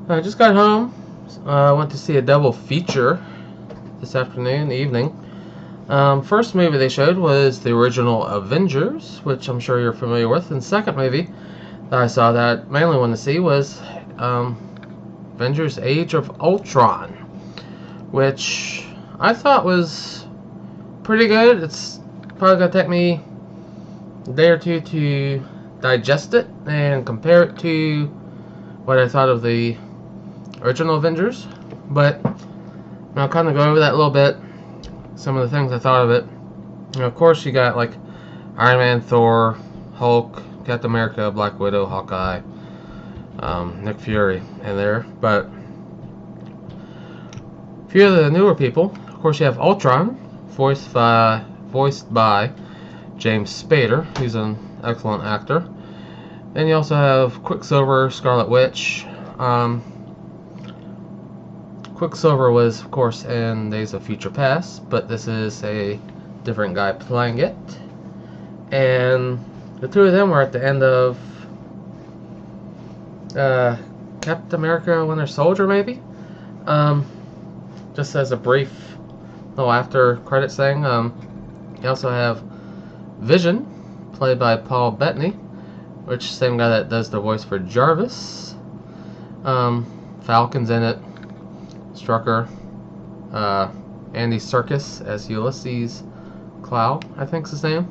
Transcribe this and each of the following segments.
I just got home. I went to see a double feature this afternoon, evening. First movie they showed was the original Avengers, which I'm sure you're familiar with. And second movie that I saw that I mainly wanted to see was Avengers Age of Ultron, which I thought was pretty good. It's probably going to take me a day or two to digest it and compare it to what I thought of the original Avengers, but I'll kind of go over that a little bit, some of the things I thought of it. And of course you got like Iron Man, Thor, Hulk, Captain America, Black Widow, Hawkeye, Nick Fury in there, but a few of the newer people. Of course you have Ultron, voiced by James Spader, who's an excellent actor. Then you also have Quicksilver, Scarlet Witch. Quicksilver was, of course, in Days of Future Past, but this is a different guy playing it. And the two of them were at the end of Captain America Winter Soldier, maybe? Just as a brief little after credits thing. You also have Vision, played by Paul Bettany, which same guy that does the voice for Jarvis. Falcon's in it. Strucker. Andy Serkis as Ulysses Clow, I think's his name.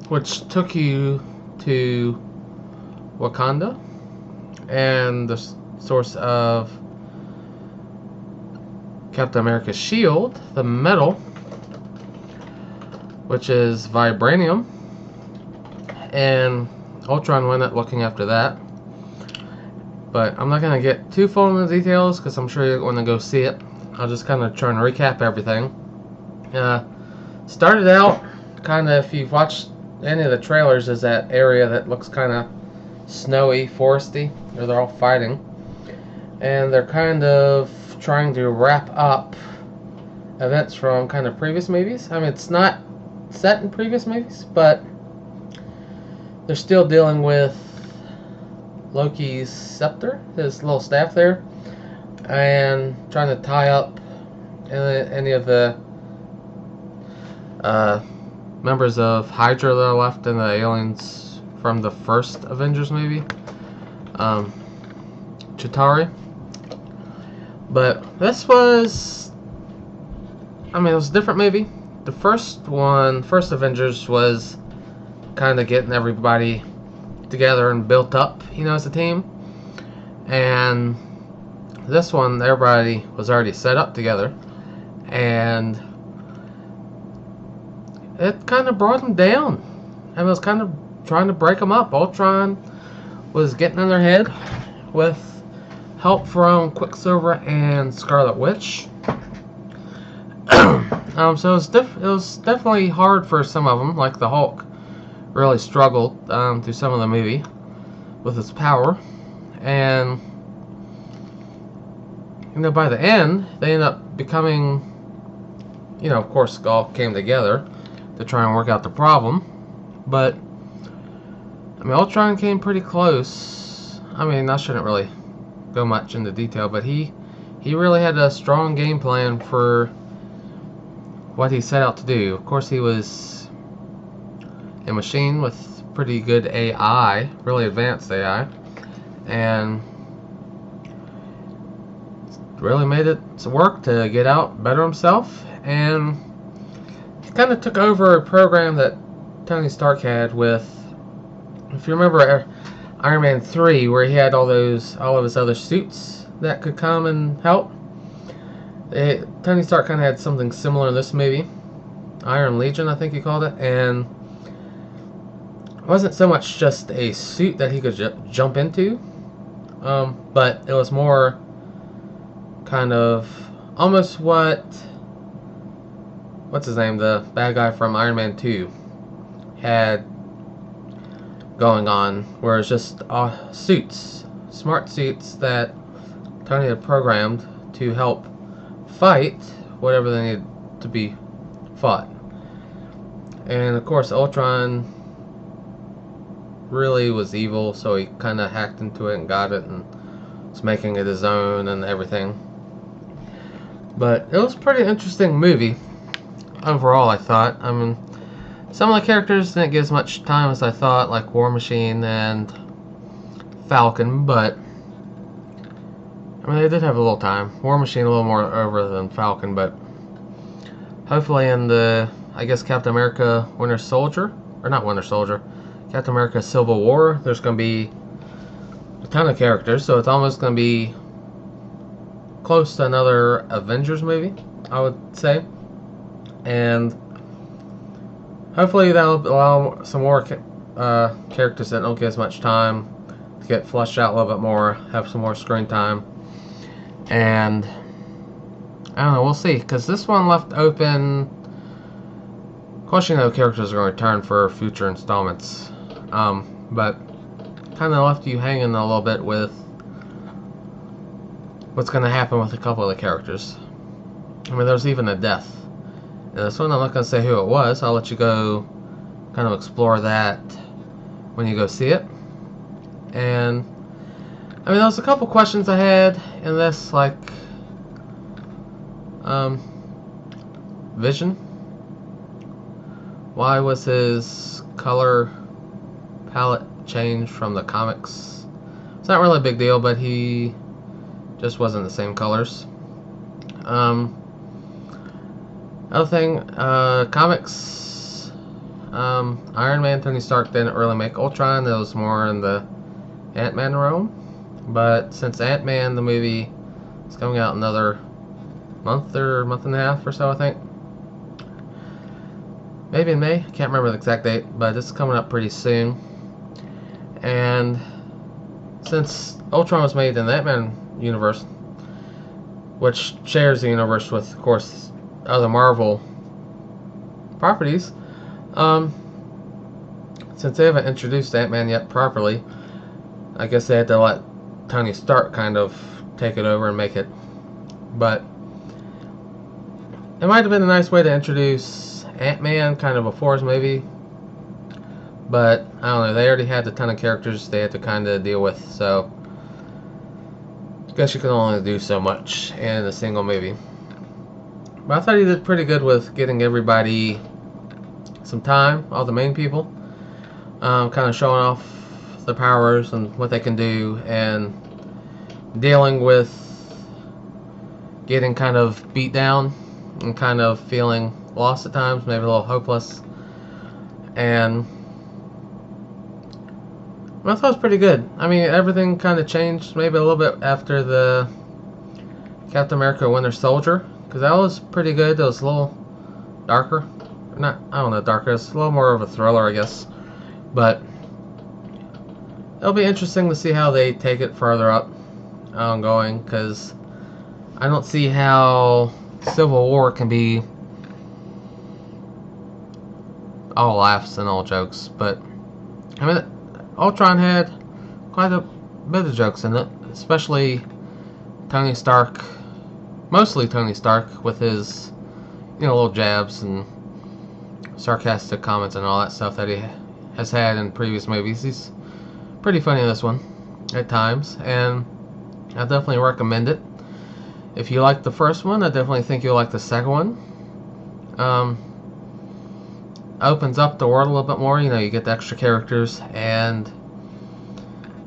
Which took you to Wakanda and the source of Captain America's shield, the metal, which is vibranium, and Ultron went up looking after that. But I'm not going to get too full into the details because I'm sure you're going to go see it. I'll just kind of try and recap everything. Started out kind of, if you've watched any of the trailers, is that area that looks kind of snowy, foresty, where they're all fighting. And they're kind of trying to wrap up events from kind of previous movies. I mean, it's not set in previous movies, but they're still dealing with Loki's scepter, his little staff there, and trying to tie up any of the members of Hydra that are left in the aliens from the first Avengers movie, Chitauri. But this was, I mean, it was a different movie. The first Avengers, was kind of getting everybody together and built up, as a team. And this one, everybody was already set up together, and it kind of brought them down. I was kind of trying to break them up. Ultron was getting in their head with help from Quicksilver and Scarlet Witch. So it was definitely hard for some of them, like the Hulk really struggled through some of the movie with his power, and by the end they end up becoming, of course, all came together to try and work out the problem. But I mean, Ultron came pretty close. I mean, I shouldn't really go much into detail, but he really had a strong game plan for what he set out to do. Of course, he was a machine with pretty good AI, really advanced AI, and really made it work to get out, better himself. And he kind of took over a program that Tony Stark had with, if you remember Iron Man 3, where he had all of his other suits that could come and help. Tony Stark kind of had something similar in this movie, Iron Legion, I think he called it, and it wasn't so much just a suit that he could jump into, but it was more kind of almost what's his name, the bad guy from Iron Man 2 had going on, where it's just suits, smart suits that Tony had programmed to help fight whatever they needed to be fought. And of course, Ultron really was evil, so he kind of hacked into it and got it and was making it his own and everything. But it was a pretty interesting movie overall, I thought. I mean, some of the characters didn't get as much time as I thought, like War Machine and Falcon, but I mean, they did have a little time. War Machine a little more over than Falcon, but hopefully in the, I guess, Captain America Winter Soldier, or not Winter Soldier, Captain America Civil War, there's going to be a ton of characters, so it's almost going to be close to another Avengers movie, I would say. And hopefully that'll allow some more characters that don't get as much time to get fleshed out a little bit more, have some more screen time. And I don't know, we'll see, because this one left open. Of course, you know, characters are going to return for future installments, but kind of left you hanging a little bit with what's going to happen with a couple of the characters. I mean, there's even a death in this one. I'm not going to say who it was. I'll let you go kind of explore that when you go see it. And I mean, there was a couple questions I had in this, like Vision. Why was his color palette changed from the comics? It's not really a big deal, but he just wasn't the same colors. Other thing, comics, Iron Man, Tony Stark didn't really make Ultron. It was more in the Ant-Man realm. But since Ant-Man, the movie, is coming out another month or month and a half or so, I think. Maybe in May. I can't remember the exact date, but it's coming up pretty soon. And since Ultron was made in the Ant-Man universe, which shares the universe with, of course, other Marvel properties, since they haven't introduced Ant-Man yet properly, I guess they had to let Tony Stark kind of take it over and make it. But it might have been a nice way to introduce Ant-Man kind of before his movie, but I don't know, they already had a ton of characters they had to kind of deal with, so I guess you can only do so much in a single movie. But I thought he did pretty good with getting everybody some time, all the main people, kind of showing off the powers and what they can do, and dealing with getting kind of beat down and kind of feeling lost at times, maybe a little hopeless. And I thought it was pretty good. I mean, everything kind of changed maybe a little bit after the Captain America Winter Soldier, because that was pretty good. It was a little darker. Not, I don't know, darker. It's a little more of a thriller, I guess. But it'll be interesting to see how they take it further up ongoing, because I don't see how Civil War can be all laughs and all jokes. But I mean, Ultron had quite a bit of jokes in it, especially Tony Stark, mostly Tony Stark, with his, you know, little jabs and sarcastic comments and all that stuff that he has had in previous movies. He's pretty funny in this one at times, and I definitely recommend it. If you like the first one, I definitely think you'll like the second one. Opens up the world a little bit more. You know, you get the extra characters and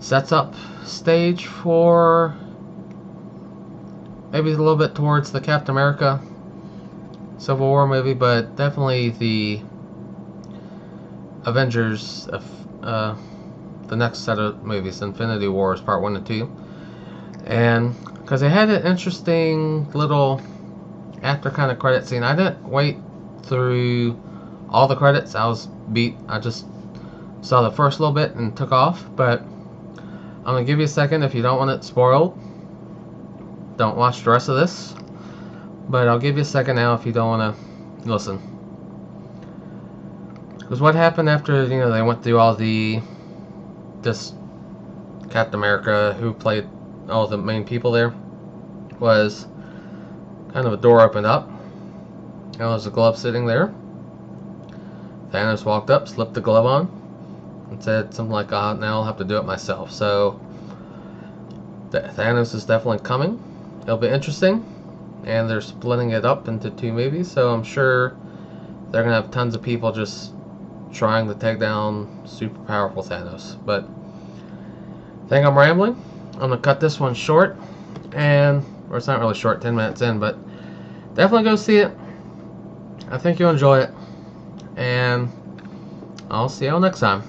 sets up stage for maybe a little bit towards the Captain America Civil War movie, but definitely the Avengers, the next set of movies, Infinity Wars Part 1 and 2. And because they had an interesting little after kind of credit scene. I didn't wait through all the credits. I was beat. I just saw the first little bit and took off. But I'm going to give you a second. If you don't want it spoiled, don't watch the rest of this. But I'll give you a second now if you don't want to listen. Because what happened after, you know, they went through all the, this Captain America, who played all the main people there, was kind of a door opened up, and there was a glove sitting there. Thanos walked up, slipped the glove on, and and said something like, now I'll have to do it myself. So Thanos is definitely coming. It'll be interesting, and they're splitting it up into 2 movies, so I'm sure they're gonna have tons of people just trying to take down super powerful Thanos. But I think I'm rambling. I'm gonna cut this one short, or it's not really short, 10 minutes in, but definitely go see it. I think you'll enjoy it, and I'll see y'all next time.